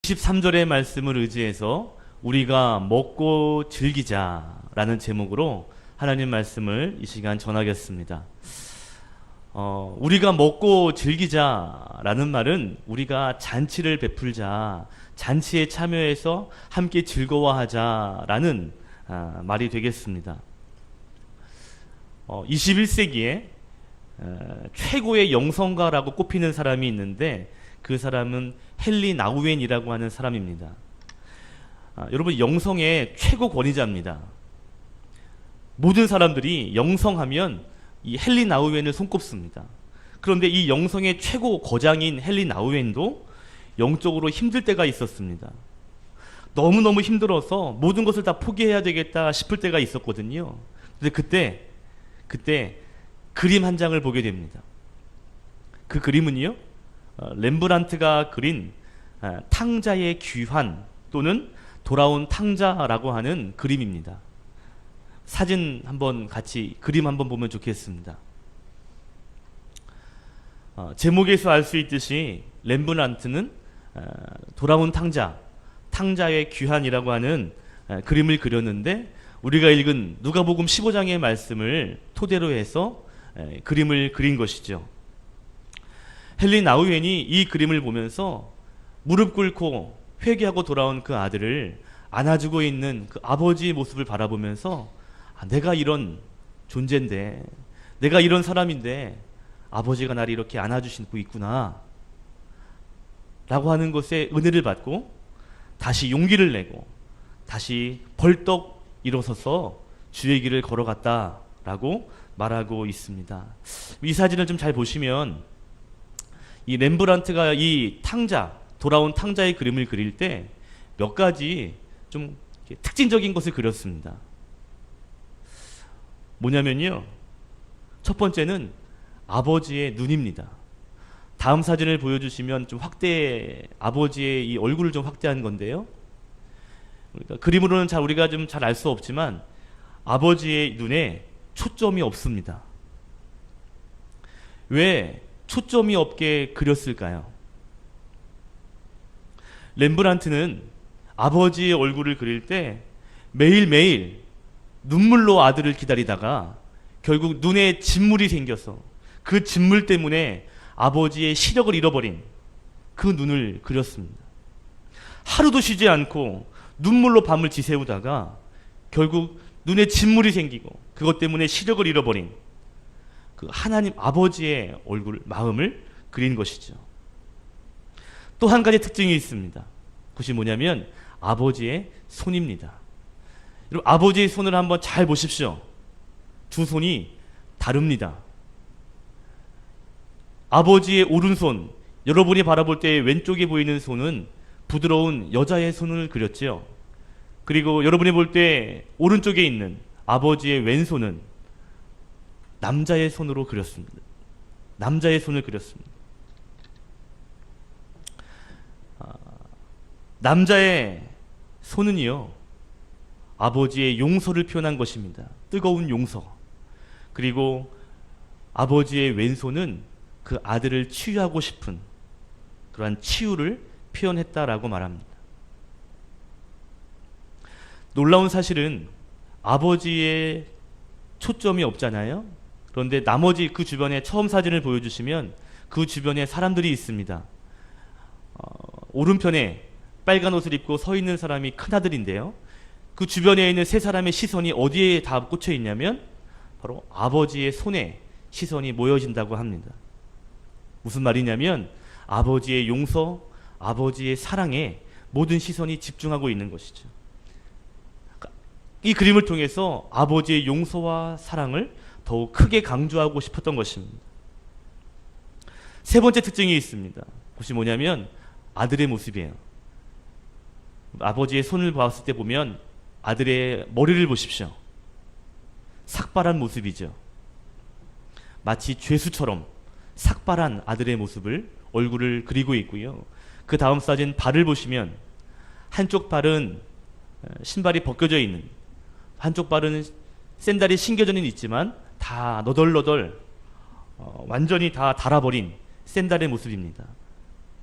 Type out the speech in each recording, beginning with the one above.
23절의 말씀을 의지해서 우리가 먹고 즐기자라는 제목으로 하나님 말씀을 이 시간 전하겠습니다. 우리가 먹고 즐기자라는 말은 우리가 잔치를 베풀자, 잔치에 참여해서 함께 즐거워하자라는 말이 되겠습니다. 21세기에 최고의 영성가라고 꼽히는 사람이 있는데 그 사람은 헨리 나우엔이라고 하는 사람입니다. 여러분, 영성의 최고 권위자입니다. 모든 사람들이 영성하면 이 헨리 나우엔을 손꼽습니다. 그런데 이 영성의 최고 거장인 헨리 나우엔도 영적으로 힘들 때가 있었습니다. 너무너무 힘들어서 모든 것을 다 포기해야 되겠다 싶을 때가 있었거든요. 근데 그때 그림 한 장을 보게 됩니다. 그 그림은요, 렘브란트가 그린 탕자의 귀환 또는 돌아온 탕자라고 하는 그림입니다. 사진 한번 같이 그림 한번 보면 좋겠습니다. 제목에서 알 수 있듯이 렘브란트는 돌아온 탕자의 귀환이라고 하는 그림을 그렸는데 우리가 읽은 누가복음 15장의 말씀을 토대로 해서 그림을 그린 것이죠. 헨리 나우엔이 이 그림을 보면서 무릎 꿇고 회개하고 돌아온 그 아들을 안아주고 있는 그 아버지의 모습을 바라보면서 내가 이런 존재인데, 내가 이런 사람인데 아버지가 나를 이렇게 안아주시고 있구나 라고 하는 것에 은혜를 받고 다시 용기를 내고 다시 벌떡 일어서서 주의 길을 걸어갔다 라고 말하고 있습니다. 이 사진을 좀 잘 보시면 이 렘브란트가 이 돌아온 탕자의 그림을 그릴 때 몇 가지 좀 특징적인 것을 그렸습니다. 뭐냐면요, 첫 번째는 아버지의 눈입니다. 다음 사진을 보여주시면 좀 아버지의 이 얼굴을 좀 확대한 건데요. 그러니까 그림으로는 우리가 좀 잘 알 수 없지만 아버지의 눈에 초점이 없습니다. 왜 초점이 없게 그렸을까요? 렘브란트는 아버지의 얼굴을 그릴 때 매일매일 눈물로 아들을 기다리다가 결국 눈에 진물이 생겨서 그 진물 때문에 아버지의 시력을 잃어버린 그 눈을 그렸습니다. 하루도 쉬지 않고 눈물로 밤을 지새우다가 결국 눈에 진물이 생기고 그것 때문에 시력을 잃어버린 그 하나님 아버지의 마음을 그린 것이죠. 또 한 가지 특징이 있습니다. 그것이 뭐냐면 아버지의 손입니다. 여러분, 아버지의 손을 한번 잘 보십시오. 두 손이 다릅니다. 아버지의 오른손, 여러분이 바라볼 때 왼쪽에 보이는 손은 부드러운 여자의 손을 그렸지요. 그리고 여러분이 볼 때 오른쪽에 있는 아버지의 왼손은 남자의 손으로 그렸습니다. 남자의 손을 그렸습니다. 남자의 손은요, 아버지의 용서를 표현한 것입니다. 뜨거운 용서. 그리고 아버지의 왼손은 그 아들을 치유하고 싶은 그러한 치유를 표현했다라고 말합니다. 놀라운 사실은 아버지의 초점이 없잖아요. 그런데 나머지 그 주변에 처음 사진을 보여주시면 그 주변에 사람들이 있습니다. 오른편에 빨간 옷을 입고 서 있는 사람이 큰아들인데요. 그 주변에 있는 세 사람의 시선이 어디에 다 꽂혀 있냐면 바로 아버지의 손에 시선이 모여진다고 합니다. 무슨 말이냐면 아버지의 용서, 아버지의 사랑에 모든 시선이 집중하고 있는 것이죠. 이 그림을 통해서 아버지의 용서와 사랑을 더욱 크게 강조하고 싶었던 것입니다. 세 번째 특징이 있습니다. 그것이 뭐냐면 아들의 모습이에요. 아버지의 손을 봤을 때 보면 아들의 머리를 보십시오. 삭발한 모습이죠. 마치 죄수처럼 삭발한 아들의 모습을, 얼굴을 그리고 있고요. 그 다음 사진 발을 보시면 한쪽 발은 신발이 벗겨져 있는, 한쪽 발은 샌들이 신겨져는 있지만 다 너덜너덜 완전히 다 닳아버린 샌들의 모습입니다.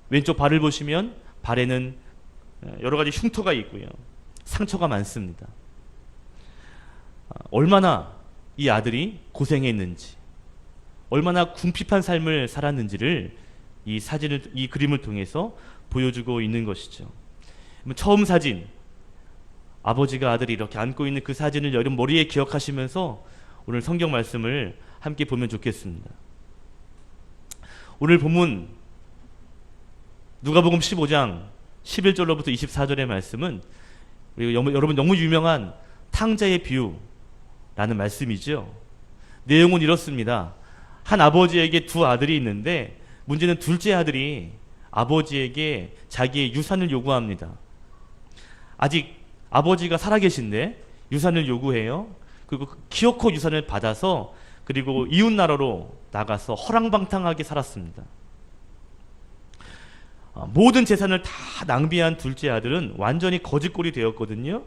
왼쪽 발을 보시면 발에는 여러 가지 흉터가 있고요. 상처가 많습니다. 얼마나 이 아들이 고생했는지, 얼마나 궁핍한 삶을 살았는지를 이 그림을 통해서 보여주고 있는 것이죠. 처음 사진, 아버지가 아들이 이렇게 안고 있는 그 사진을 여러분 머리에 기억하시면서 오늘 성경 말씀을 함께 보면 좋겠습니다. 오늘 본문 누가복음 15장 11절로부터 24절의 말씀은 여러분 너무 유명한 탕자의 비유라는 말씀이죠. 내용은 이렇습니다. 한 아버지에게 두 아들이 있는데 문제는 둘째 아들이 아버지에게 자기의 유산을 요구합니다. 아직 아버지가 살아계신데 유산을 요구해요. 그리고 기어코 유산을 받아서 그리고 이웃 나라로 나가서 허랑방탕하게 살았습니다. 모든 재산을 다 낭비한 둘째 아들은 완전히 거지꼴이 되었거든요.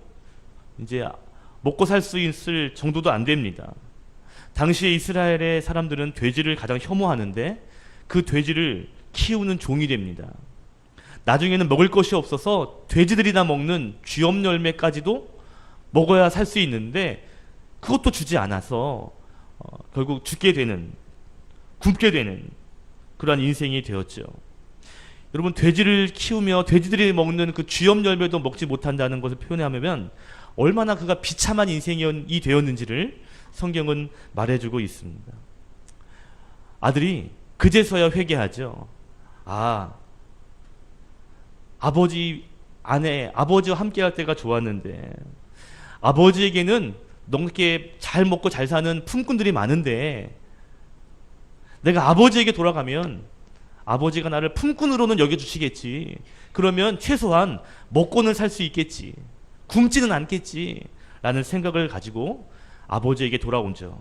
이제 먹고 살 수 있을 정도도 안 됩니다. 당시에 이스라엘의 사람들은 돼지를 가장 혐오하는데 그 돼지를 키우는 종이 됩니다. 나중에는 먹을 것이 없어서 돼지들이나 먹는 쥐엄 열매까지도 먹어야 살 수 있는데 그것도 주지 않아서 결국 죽게 되는, 굶게 되는 그러한 인생이 되었죠. 여러분, 돼지를 키우며 돼지들이 먹는 그 쥐엄 열매도 먹지 못한다는 것을 표현하면 얼마나 그가 비참한 인생이 되었는지를 성경은 말해주고 있습니다. 아들이 그제서야 회개하죠. 아버지와 함께할 때가 좋았는데 아버지에게는 넘게 잘 먹고 잘 사는 품꾼들이 많은데 내가 아버지에게 돌아가면 아버지가 나를 품꾼으로는 여겨주시겠지. 그러면 최소한 먹고는 살 수 있겠지. 굶지는 않겠지. 라는 생각을 가지고 아버지에게 돌아온죠.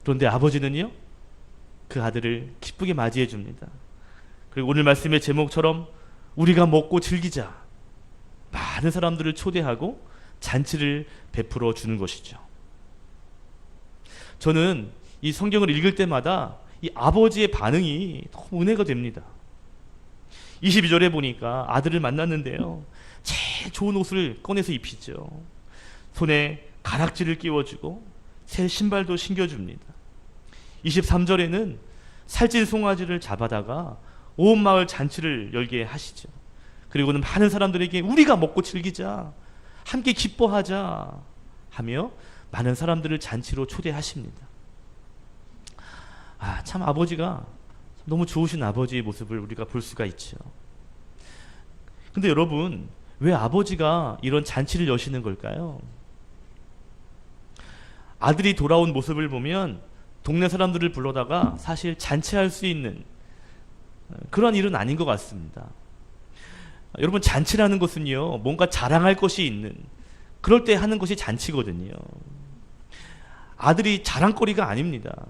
그런데 아버지는요, 그 아들을 기쁘게 맞이해 줍니다. 그리고 오늘 말씀의 제목처럼 우리가 먹고 즐기자. 많은 사람들을 초대하고 잔치를 베풀어 주는 것이죠. 저는 이 성경을 읽을 때마다 이 아버지의 반응이 너무 은혜가 됩니다. 22절에 보니까 아들을 만났는데요, 제일 좋은 옷을 꺼내서 입히죠. 손에 가락지를 끼워주고 새 신발도 신겨줍니다. 23절에는 살찐 송아지를 잡아다가 온 마을 잔치를 열게 하시죠. 그리고는 많은 사람들에게 우리가 먹고 즐기자, 함께 기뻐하자 하며 많은 사람들을 잔치로 초대하십니다. 참 아버지가 너무 좋으신 아버지의 모습을 우리가 볼 수가 있죠. 근데 여러분, 왜 아버지가 이런 잔치를 여시는 걸까요? 아들이 돌아온 모습을 보면 동네 사람들을 불러다가 사실 잔치할 수 있는 그런 일은 아닌 것 같습니다. 여러분, 잔치라는 것은요, 뭔가 자랑할 것이 있는, 그럴 때 하는 것이 잔치거든요. 아들이 자랑거리가 아닙니다.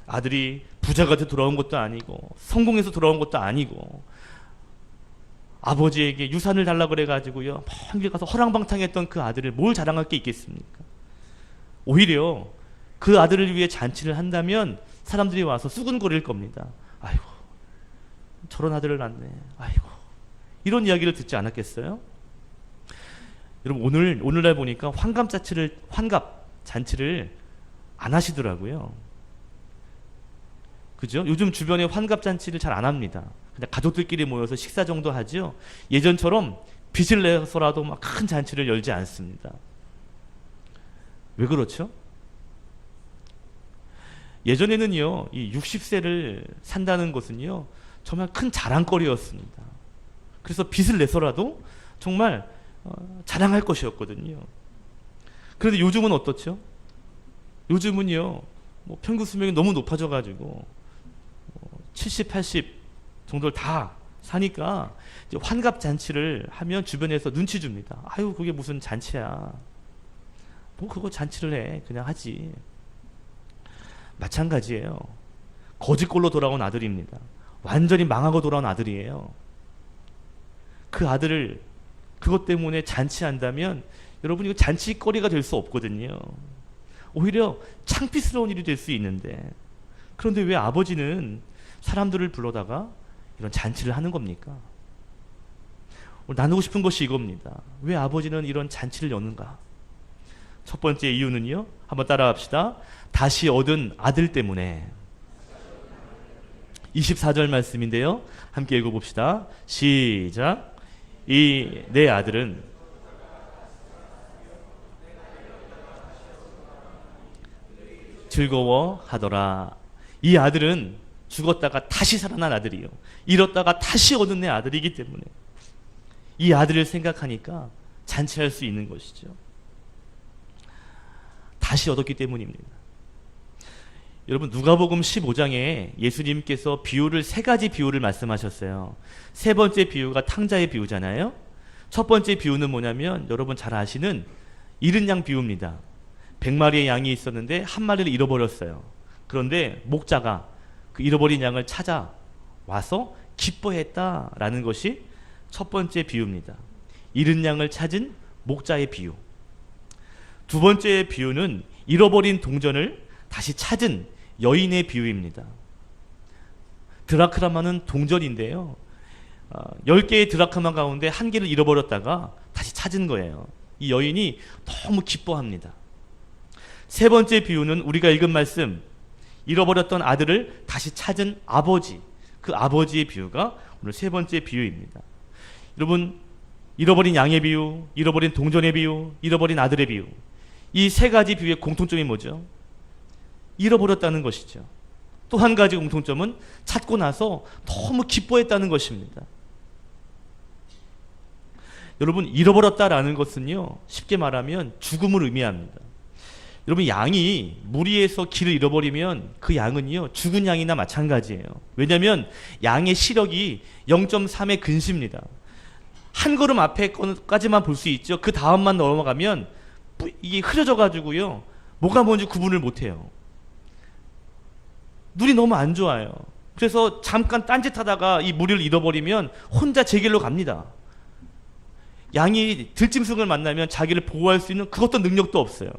아들이 부자가 돼 돌아온 것도 아니고 성공해서 돌아온 것도 아니고 아버지에게 유산을 달라고 그래가지고요 먼 길 가서 허랑방탕했던 그 아들을 뭘 자랑할 게 있겠습니까? 오히려 그 아들을 위해 잔치를 한다면 사람들이 와서 수군거릴 겁니다. 아이고, 저런 아들을 낳네. 아이고, 이런 이야기를 듣지 않았겠어요? 여러분, 오늘날 보니까 환갑 잔치를 안 하시더라고요. 그죠? 요즘 주변에 환갑잔치를 잘 안 합니다. 그냥 가족들끼리 모여서 식사 정도 하죠. 예전처럼 빚을 내서라도 막 큰 잔치를 열지 않습니다. 왜 그렇죠? 예전에는요, 이 60세를 산다는 것은요, 정말 큰 자랑거리였습니다. 그래서 빚을 내서라도 정말 자랑할 것이었거든요. 그런데 요즘은 어떻죠? 요즘은요, 평균 수명이 너무 높아져가지고 70, 80 정도를 다 사니까 이제 환갑 잔치를 하면 주변에서 눈치 줍니다. 아유, 그게 무슨 잔치야. 뭐 그거 잔치를 해. 그냥 하지. 마찬가지예요. 거지꼴로 돌아온 아들입니다. 완전히 망하고 돌아온 아들이에요. 그 아들을 그것 때문에 잔치한다면 여러분, 이거 잔치거리가 될 수 없거든요. 오히려 창피스러운 일이 될 수 있는데, 그런데 왜 아버지는 사람들을 불러다가 이런 잔치를 하는 겁니까? 오늘 나누고 싶은 것이 이겁니다. 왜 아버지는 이런 잔치를 여는가? 첫 번째 이유는요, 한번 따라합시다. 다시 얻은 아들 때문에. 24절 말씀인데요, 함께 읽어봅시다. 시작. 이 내 아들은 즐거워하더라. 이 아들은 죽었다가 다시 살아난 아들이요, 잃었다가 다시 얻은 내 아들이기 때문에 이 아들을 생각하니까 잔치할 수 있는 것이죠. 다시 얻었기 때문입니다. 여러분, 누가복음 15장에 예수님께서 비유를, 세 가지 비유를 말씀하셨어요. 세 번째 비유가 탕자의 비유잖아요. 첫 번째 비유는 뭐냐면 여러분 잘 아시는 잃은 양 비유입니다. 100마리의 양이 있었는데 한 마리를 잃어버렸어요. 그런데 목자가 그 잃어버린 양을 찾아와서 기뻐했다라는 것이 첫 번째 비유입니다. 잃은 양을 찾은 목자의 비유. 두 번째 비유는 잃어버린 동전을 다시 찾은 여인의 비유입니다. 드라크마는 동전인데요, 10개의 드라크마 가운데 한 개를 잃어버렸다가 다시 찾은 거예요. 이 여인이 너무 기뻐합니다. 세 번째 비유는 우리가 읽은 말씀, 잃어버렸던 아들을 다시 찾은 아버지, 그 아버지의 비유가 오늘 세 번째 비유입니다. 여러분, 잃어버린 양의 비유, 잃어버린 동전의 비유, 잃어버린 아들의 비유, 이 세 가지 비유의 공통점이 뭐죠? 잃어버렸다는 것이죠. 또 한 가지 공통점은 찾고 나서 너무 기뻐했다는 것입니다. 여러분, 잃어버렸다라는 것은요, 쉽게 말하면 죽음을 의미합니다. 여러분, 양이 무리에서 길을 잃어버리면 그 양은요, 죽은 양이나 마찬가지예요. 왜냐하면 양의 시력이 0.3의 근시입니다. 한 걸음 앞에까지만 볼 수 있죠. 그 다음만 넘어가면 이게 흐려져 가지고요, 뭐가 뭔지 구분을 못해요. 눈이 너무 안 좋아요. 그래서 잠깐 딴짓하다가 이 무리를 잃어버리면 혼자 제 길로 갑니다. 양이 들짐승을 만나면 자기를 보호할 수 있는 그것도 능력도 없어요.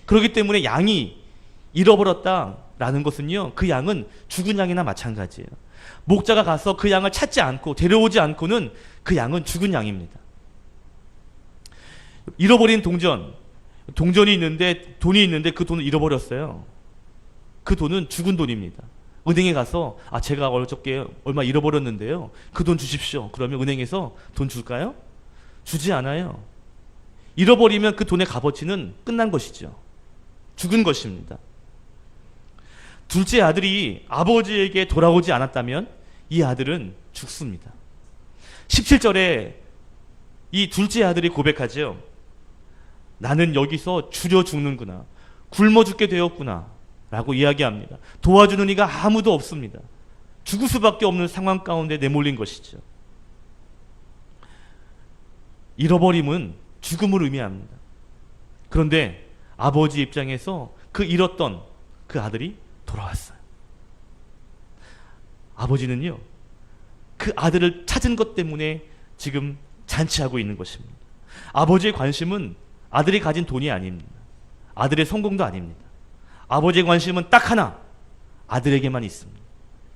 그렇기 때문에 양이 잃어버렸다라는 것은요, 그 양은 죽은 양이나 마찬가지예요. 목자가 가서 그 양을 찾지 않고 데려오지 않고는 그 양은 죽은 양입니다. 잃어버린 동전이 있는데, 돈이 있는데 그 돈을 잃어버렸어요. 그 돈은 죽은 돈입니다. 은행에 가서 제가 어저께 얼마 잃어버렸는데요, 그 돈 주십시오. 그러면 은행에서 돈 줄까요? 주지 않아요. 잃어버리면 그 돈의 값어치는 끝난 것이죠. 죽은 것입니다. 둘째 아들이 아버지에게 돌아오지 않았다면 이 아들은 죽습니다. 17절에 이 둘째 아들이 고백하죠. 나는 여기서 줄여 죽는구나, 굶어 죽게 되었구나 라고 이야기합니다. 도와주는 이가 아무도 없습니다. 죽을 수밖에 없는 상황 가운데 내몰린 것이죠. 잃어버림은 죽음을 의미합니다. 그런데 아버지 입장에서 그 잃었던 그 아들이 돌아왔어요. 아버지는요, 그 아들을 찾은 것 때문에 지금 잔치하고 있는 것입니다. 아버지의 관심은 아들이 가진 돈이 아닙니다. 아들의 성공도 아닙니다. 아버지의 관심은 딱 하나, 아들에게만 있습니다.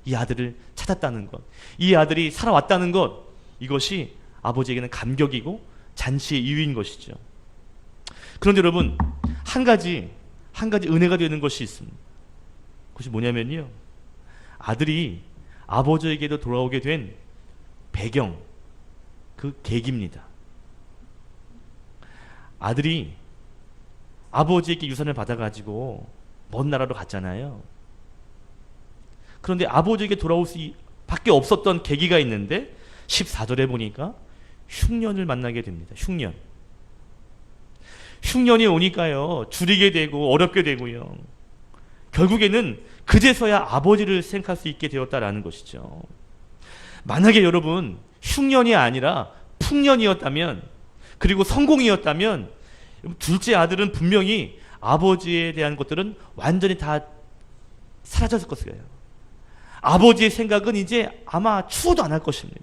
이 아들을 찾았다는 것, 이 아들이 살아왔다는 것, 이것이 아버지에게는 감격이고 잔치의 이유인 것이죠. 그런데 여러분, 한 가지 은혜가 되는 것이 있습니다. 그것이 뭐냐면요, 아들이 아버지에게도 돌아오게 된 배경, 그 계기입니다. 아들이 아버지에게 유산을 받아가지고 먼 나라로 갔잖아요. 그런데 아버지에게 돌아올 수밖에 없었던 계기가 있는데 14절에 보니까 흉년을 만나게 됩니다. 흉년이 오니까요, 줄이게 되고 어렵게 되고요, 결국에는 그제서야 아버지를 생각할 수 있게 되었다라는 것이죠. 만약에 여러분 흉년이 아니라 풍년이었다면, 그리고 성공이었다면, 둘째 아들은 분명히 아버지에 대한 것들은 완전히 다 사라졌을 것이에요. 아버지의 생각은 이제 아마 추호도 안 할 것입니다.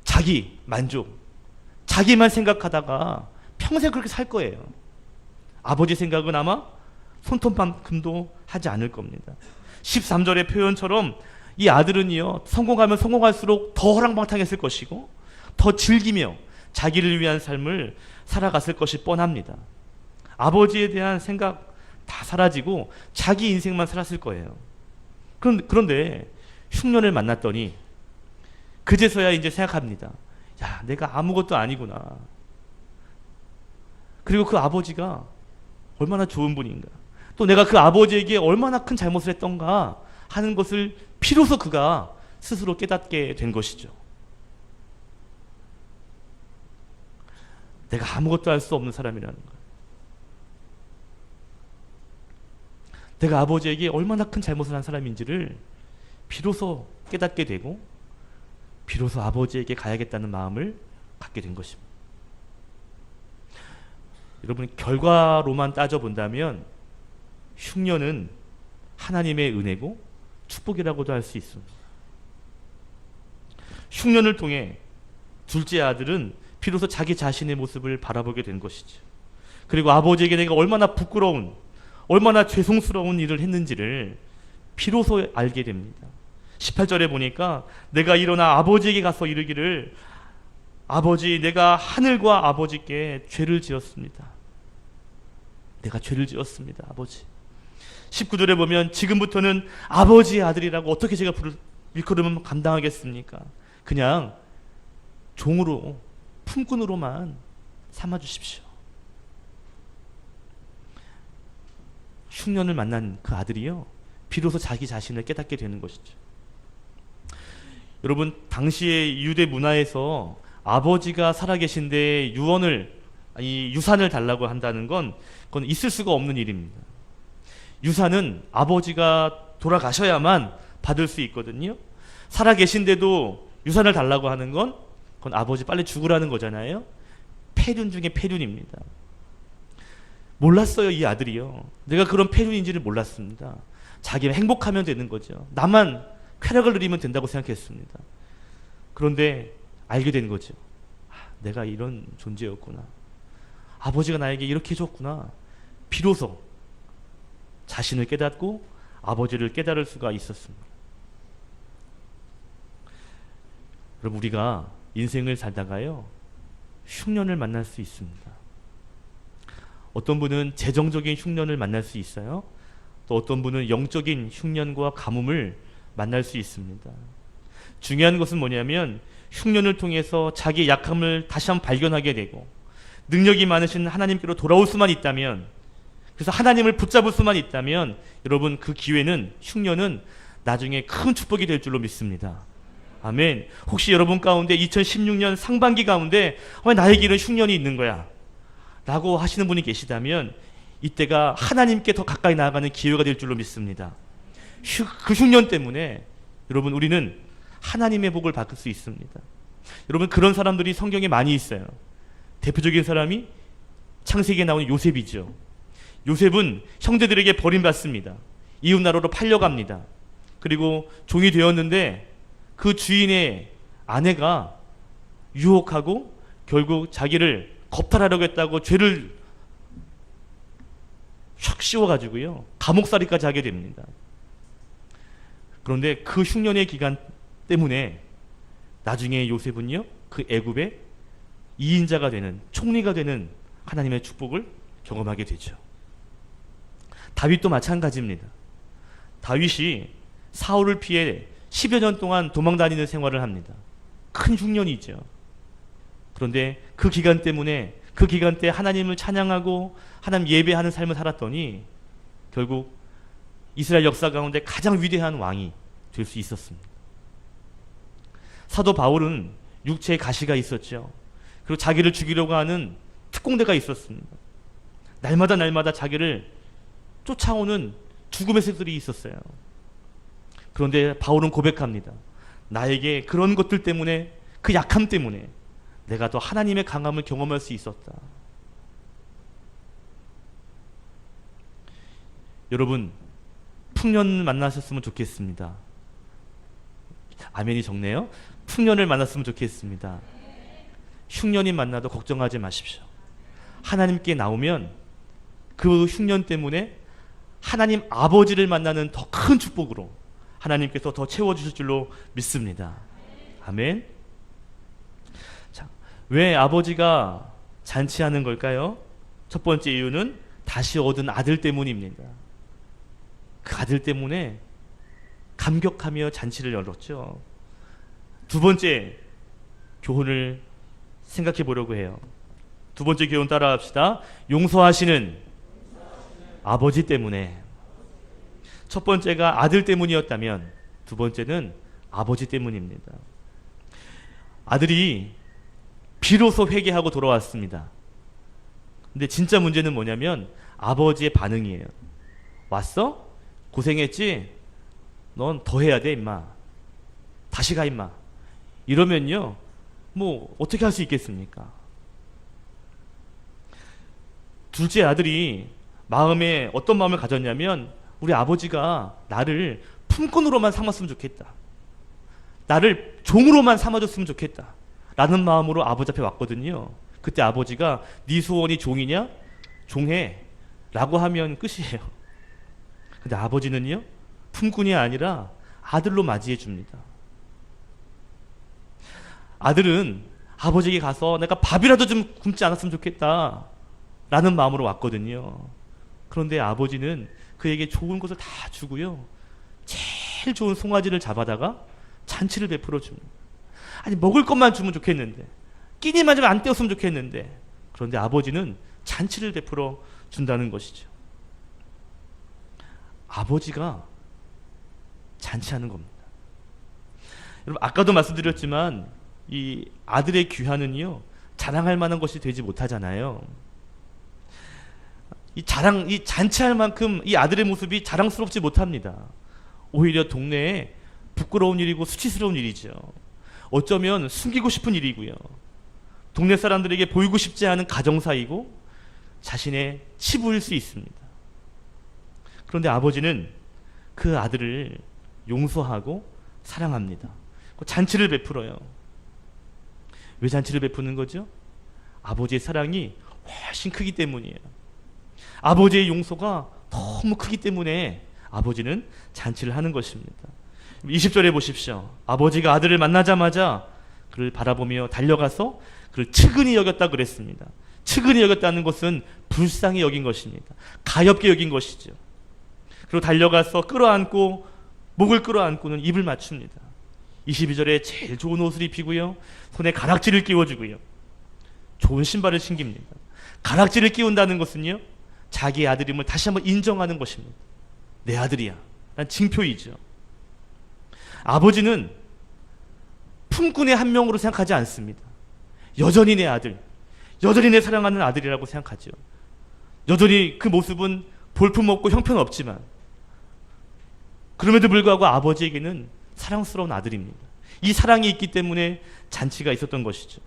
자기 만족, 자기만 생각하다가 평생 그렇게 살 거예요. 아버지 생각은 아마 손톱만큼도 하지 않을 겁니다. 13절의 표현처럼 이 아들은요, 성공하면 성공할수록 더 허랑방탕했을 것이고 더 즐기며 자기를 위한 삶을 살아갔을 것이 뻔합니다. 아버지에 대한 생각 다 사라지고 자기 인생만 살았을 거예요. 그런데 흉년을 만났더니 그제서야 이제 생각합니다. 야, 내가 아무것도 아니구나. 그리고 그 아버지가 얼마나 좋은 분인가, 또 내가 그 아버지에게 얼마나 큰 잘못을 했던가 하는 것을 비로소 그가 스스로 깨닫게 된 것이죠. 내가 아무것도 할 수 없는 사람이라는 것, 내가 아버지에게 얼마나 큰 잘못을 한 사람인지를 비로소 깨닫게 되고 비로소 아버지에게 가야겠다는 마음을 갖게 된 것입니다. 여러분, 결과로만 따져본다면 흉년은 하나님의 은혜고 축복이라고도 할 수 있습니다. 흉년을 통해 둘째 아들은 비로소 자기 자신의 모습을 바라보게 된 것이죠. 그리고 아버지에게 내가 얼마나 부끄러운, 얼마나 죄송스러운 일을 했는지를 비로소 알게 됩니다. 18절에 보니까 내가 일어나 아버지에게 가서 이르기를, 아버지, 내가 하늘과 아버지께 죄를 지었습니다. 내가 죄를 지었습니다, 아버지. 19절에 보면 지금부터는 아버지의 아들이라고 어떻게 제가 일컬음을 감당하겠습니까? 그냥 종으로, 품꾼으로만 삼아주십시오. 흉년을 만난 그 아들이요, 비로소 자기 자신을 깨닫게 되는 것이죠. 여러분, 당시의 유대 문화에서 아버지가 살아계신데 유산을 달라고 한다는 건 그건 있을 수가 없는 일입니다. 유산은 아버지가 돌아가셔야만 받을 수 있거든요. 살아계신데도 유산을 달라고 하는 건 그건 아버지 빨리 죽으라는 거잖아요. 폐륜 중에 폐륜입니다. 몰랐어요, 이 아들이요. 내가 그런 폐륜인지를 몰랐습니다. 자기가 행복하면 되는 거죠. 나만 쾌락을 누리면 된다고 생각했습니다. 그런데 알게 된 거죠. 내가 이런 존재였구나. 아버지가 나에게 이렇게 해줬구나. 비로소 자신을 깨닫고 아버지를 깨달을 수가 있었습니다. 여러분, 우리가 인생을 살다가요, 흉년을 만날 수 있습니다. 어떤 분은 재정적인 흉년을 만날 수 있어요. 또 어떤 분은 영적인 흉년과 가뭄을 만날 수 있습니다. 중요한 것은 뭐냐면 흉년을 통해서 자기의 약함을 다시 한번 발견하게 되고 능력이 많으신 하나님께로 돌아올 수만 있다면, 그래서 하나님을 붙잡을 수만 있다면 여러분, 그 기회는, 흉년은 나중에 큰 축복이 될 줄로 믿습니다. 아멘. 혹시 여러분 가운데 2016년 상반기 가운데 왜 나에게 이런 흉년이 있는 거야? 라고 하시는 분이 계시다면 이때가 하나님께 더 가까이 나아가는 기회가 될 줄로 믿습니다. 그 흉년 때문에 여러분, 우리는 하나님의 복을 받을 수 있습니다. 여러분, 그런 사람들이 성경에 많이 있어요. 대표적인 사람이 창세기에 나오는 요셉이죠. 요셉은 형제들에게 버림받습니다. 이웃나라로 팔려갑니다. 그리고 종이 되었는데 그 주인의 아내가 유혹하고 결국 자기를 겁탈하려고 했다고 죄를 샥 씌워가지고요, 감옥살이까지 하게 됩니다. 그런데 그 흉년의 기간 때문에 나중에 요셉은요, 그 애굽의 2인자가 되는, 총리가 되는 하나님의 축복을 경험하게 되죠. 다윗도 마찬가지입니다. 다윗이 사울을 피해 10여 년 동안 도망다니는 생활을 합니다. 큰 흉년이죠. 그런데 그 기간 때문에, 그 기간 때 하나님을 찬양하고 하나님 예배하는 삶을 살았더니 결국 이스라엘 역사 가운데 가장 위대한 왕이 될 수 있었습니다. 사도 바울은 육체에 가시가 있었죠. 그리고 자기를 죽이려고 하는 특공대가 있었습니다. 날마다 자기를 쫓아오는 죽음의 새들이 있었어요. 그런데 바울은 고백합니다. 나에게 그런 것들 때문에, 그 약함 때문에 내가 더 하나님의 강함을 경험할 수 있었다. 여러분, 풍년 만나셨으면 좋겠습니다. 아멘이 적네요. 풍년을 만났으면 좋겠습니다. 흉년이 만나도 걱정하지 마십시오. 하나님께 나오면 그 흉년 때문에 하나님 아버지를 만나는 더 큰 축복으로 하나님께서 더 채워주실 줄로 믿습니다. 아멘. 자, 왜 아버지가 잔치하는 걸까요? 첫 번째 이유는 다시 얻은 아들 때문입니다. 그 아들 때문에 감격하며 잔치를 열었죠. 두 번째 교훈을 생각해 보려고 해요. 두 번째 교훈 따라합시다. 용서하시는 아버지 때문에. 첫 번째가 아들 때문이었다면 두 번째는 아버지 때문입니다. 아들이 비로소 회개하고 돌아왔습니다. 근데 진짜 문제는 뭐냐면 아버지의 반응이에요. 왔어? 고생했지? 넌 더 해야 돼 임마. 다시 가 임마. 이러면요 뭐 어떻게 할 수 있겠습니까? 둘째 아들이 마음에 어떤 마음을 가졌냐면 우리 아버지가 나를 품꾼으로만 삼았으면 좋겠다. 나를 종으로만 삼아줬으면 좋겠다. 라는 마음으로 아버지 앞에 왔거든요. 그때 아버지가 네 소원이 종이냐? 종해. 라고 하면 끝이에요. 근데 아버지는요 품꾼이 아니라 아들로 맞이해 줍니다. 아들은 아버지에게 가서 내가 밥이라도 좀 굶지 않았으면 좋겠다 라는 마음으로 왔거든요. 그런데 아버지는 그에게 좋은 것을 다 주고요 제일 좋은 송아지를 잡아다가 잔치를 베풀어 줍니다. 아니 먹을 것만 주면 좋겠는데, 끼니만 좀 안 떼었으면 좋겠는데, 그런데 아버지는 잔치를 베풀어 준다는 것이죠. 아버지가 잔치하는 겁니다. 여러분 아까도 말씀드렸지만 이 아들의 귀환은요 자랑할 만한 것이 되지 못하잖아요. 이 잔치할 만큼 이 아들의 모습이 자랑스럽지 못합니다. 오히려 동네에 부끄러운 일이고 수치스러운 일이죠. 어쩌면 숨기고 싶은 일이고요. 동네 사람들에게 보이고 싶지 않은 가정사이고 자신의 치부일 수 있습니다. 그런데 아버지는 그 아들을 용서하고 사랑합니다. 잔치를 베풀어요. 왜 잔치를 베푸는 거죠? 아버지의 사랑이 훨씬 크기 때문이에요. 아버지의 용서가 너무 크기 때문에 아버지는 잔치를 하는 것입니다. 20절에 보십시오. 아버지가 아들을 만나자마자 그를 바라보며 달려가서 그를 측은히 여겼다 그랬습니다. 측은히 여겼다는 것은 불쌍히 여긴 것입니다. 가엾게 여긴 것이죠. 그리고 달려가서 끌어안고 목을 끌어안고는 입을 맞춥니다. 22절에 제일 좋은 옷을 입히고요. 손에 가락지를 끼워주고요. 좋은 신발을 신깁니다. 가락지를 끼운다는 것은요. 자기의 아들임을 다시 한번 인정하는 것입니다. 내 아들이야. 난 징표이죠. 아버지는 품꾼의 한 명으로 생각하지 않습니다. 여전히 내 아들, 여전히 내 사랑하는 아들이라고 생각하죠. 여전히 그 모습은 볼품없고 형편없지만 그럼에도 불구하고 아버지에게는 사랑스러운 아들입니다. 이 사랑이 있기 때문에 잔치가 있었던 것이죠.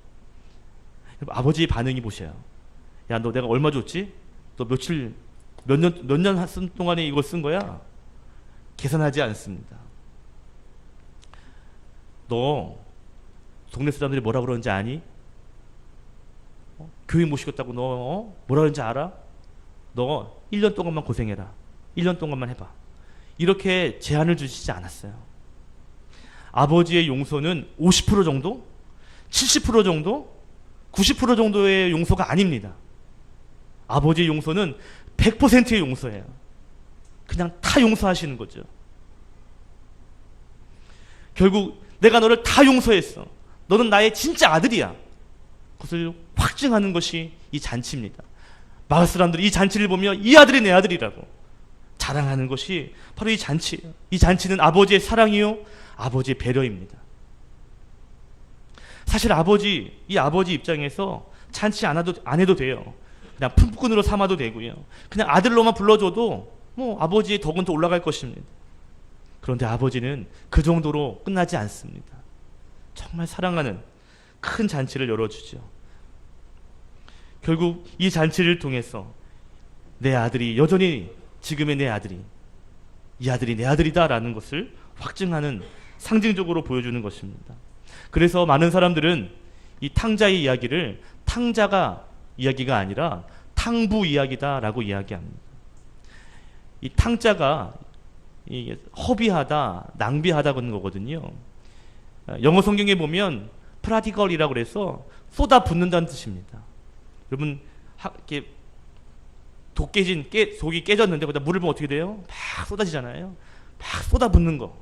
아버지의 반응이 보세요. 야, 너 내가 얼마 줬지? 너 몇 년 동안에 이걸 쓴 거야? 계산하지 않습니다. 너 동네 사람들이 뭐라 그러는지 아니? 교회 못 시켰다고 너 뭐라 그러는지 알아? 너 1년 동안만 고생해라. 1년 동안만 해봐. 이렇게 제한을 주시지 않았어요. 아버지의 용서는 50% 정도? 70% 정도? 90% 정도의 용서가 아닙니다. 아버지의 용서는 100%의 용서예요. 그냥 다 용서하시는 거죠. 결국 내가 너를 다 용서했어. 너는 나의 진짜 아들이야. 그것을 확증하는 것이 이 잔치입니다. 마을 사람들이 이 잔치를 보며 이 아들이 내 아들이라고 자랑하는 것이 바로 이 잔치예요. 이 잔치는 아버지의 사랑이요 아버지의 배려입니다. 사실 이 아버지 입장에서 잔치 안 해도 돼요. 그냥 품꾼으로 삼아도 되고요. 그냥 아들로만 불러줘도 뭐 아버지의 덕은 더 올라갈 것입니다. 그런데 아버지는 그 정도로 끝나지 않습니다. 정말 사랑하는 큰 잔치를 열어주죠. 결국 이 잔치를 통해서 내 아들이 여전히 지금의 내 아들이 이 아들이 내 아들이다라는 것을 확증하는 상징적으로 보여주는 것입니다. 그래서 많은 사람들은 이 탕자의 이야기를 탕자가 이야기가 아니라 탕부 이야기다라고 이야기합니다. 이 탕자가 이게 허비하다, 낭비하다 그런 거거든요. 영어 성경에 보면 프라디걸이라고 그래서 쏟아 붓는다는 뜻입니다. 여러분 이렇게 독이 깨졌는데 거기다 물을 부으면 어떻게 돼요? 막 쏟아지잖아요. 막 쏟아 붓는 거.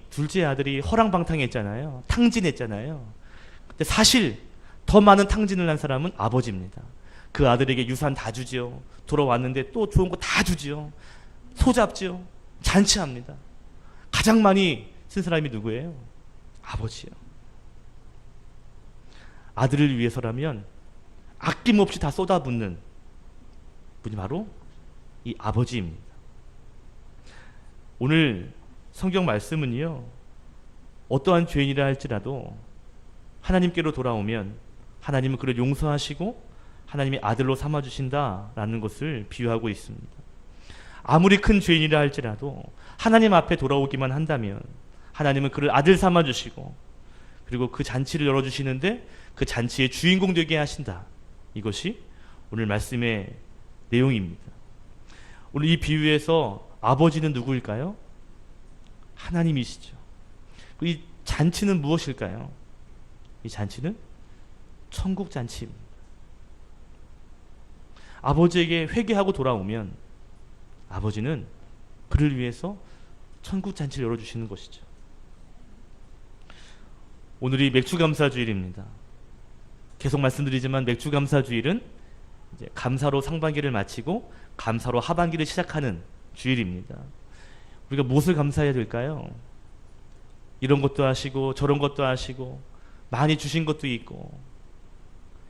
둘째 아들이 허랑방탕했잖아요. 탕진했잖아요. 근데 사실 더 많은 탕진을 한 사람은 아버지입니다. 그 아들에게 유산 다 주지요. 돌아왔는데 또 좋은 거 다 주지요. 소잡지요. 잔치합니다. 가장 많이 쓴 사람이 누구예요? 아버지요. 아들을 위해서라면 아낌없이 다 쏟아붓는 분이 바로 이 아버지입니다. 오늘 성경 말씀은요, 어떠한 죄인이라 할지라도 하나님께로 돌아오면 하나님은 그를 용서하시고 하나님이 아들로 삼아주신다라는 것을 비유하고 있습니다. 아무리 큰 죄인이라 할지라도 하나님 앞에 돌아오기만 한다면 하나님은 그를 아들 삼아주시고 그리고 그 잔치를 열어주시는데 그 잔치의 주인공 되게 하신다. 이것이 오늘 말씀의 내용입니다. 오늘 이 비유에서 아버지는 누구일까요? 하나님이시죠. 이 잔치는 무엇일까요? 이 잔치는 천국 잔치입니다. 아버지에게 회개하고 돌아오면 아버지는 그를 위해서 천국 잔치를 열어주시는 것이죠. 오늘이 맥주감사주일입니다. 계속 말씀드리지만 맥주감사주일은 이제 감사로 상반기를 마치고 감사로 하반기를 시작하는 주일입니다. 우리가 무엇을 감사해야 될까요? 이런 것도 하시고 저런 것도 하시고 많이 주신 것도 있고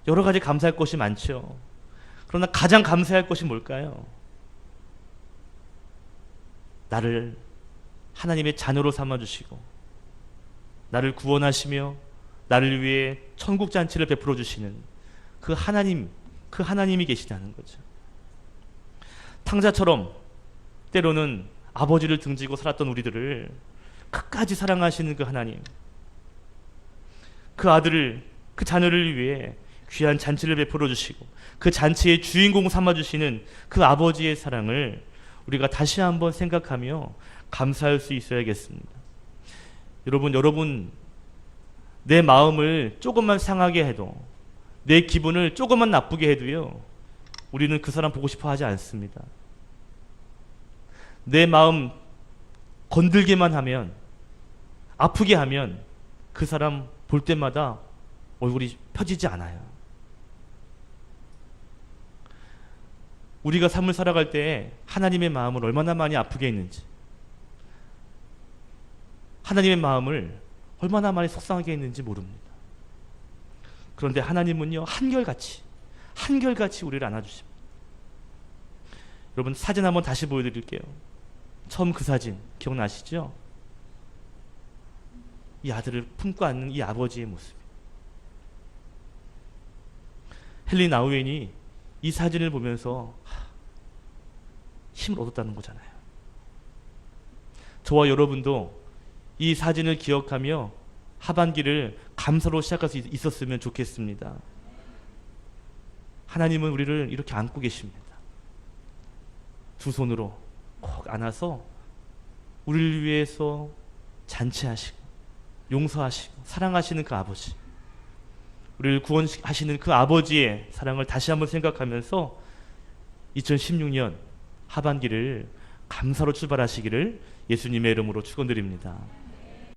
여러 가지 감사할 것이 많죠. 그러나 가장 감사할 것이 뭘까요? 나를 하나님의 자녀로 삼아주시고 나를 구원하시며 나를 위해 천국 잔치를 베풀어 주시는 그 하나님이 계시다는 거죠. 탕자처럼 때로는 아버지를 등지고 살았던 우리들을 끝까지 사랑하시는 그 하나님, 그 아들을, 그 자녀를 위해 귀한 잔치를 베풀어 주시고 그 잔치의 주인공 삼아주시는 그 아버지의 사랑을 우리가 다시 한번 생각하며 감사할 수 있어야겠습니다. 여러분 내 마음을 조금만 상하게 해도 내 기분을 조금만 나쁘게 해도요, 우리는 그 사람 보고 싶어 하지 않습니다. 내 마음 건들게만 하면, 아프게 하면 그 사람 볼 때마다 얼굴이 펴지지 않아요. 우리가 삶을 살아갈 때 하나님의 마음을 얼마나 많이 아프게 했는지, 하나님의 마음을 얼마나 많이 속상하게 했는지 모릅니다. 그런데 하나님은요, 한결같이 우리를 안아주십니다. 여러분 사진 한번 다시 보여드릴게요. 처음 그 사진 기억나시죠? 이 아들을 품고 안는 이 아버지의 모습. 헨리 나우엔이 이 사진을 보면서 힘을 얻었다는 거잖아요. 저와 여러분도 이 사진을 기억하며 하반기를 감사로 시작할 수 있었으면 좋겠습니다. 하나님은 우리를 이렇게 안고 계십니다. 두 손으로 꼭 안아서 우리를 위해서 잔치하시고 용서하시고 사랑하시는 그 아버지, 우리를 구원하시는 그 아버지의 사랑을 다시 한번 생각하면서 2016년 하반기를 감사로 출발하시기를 예수님의 이름으로 축원드립니다.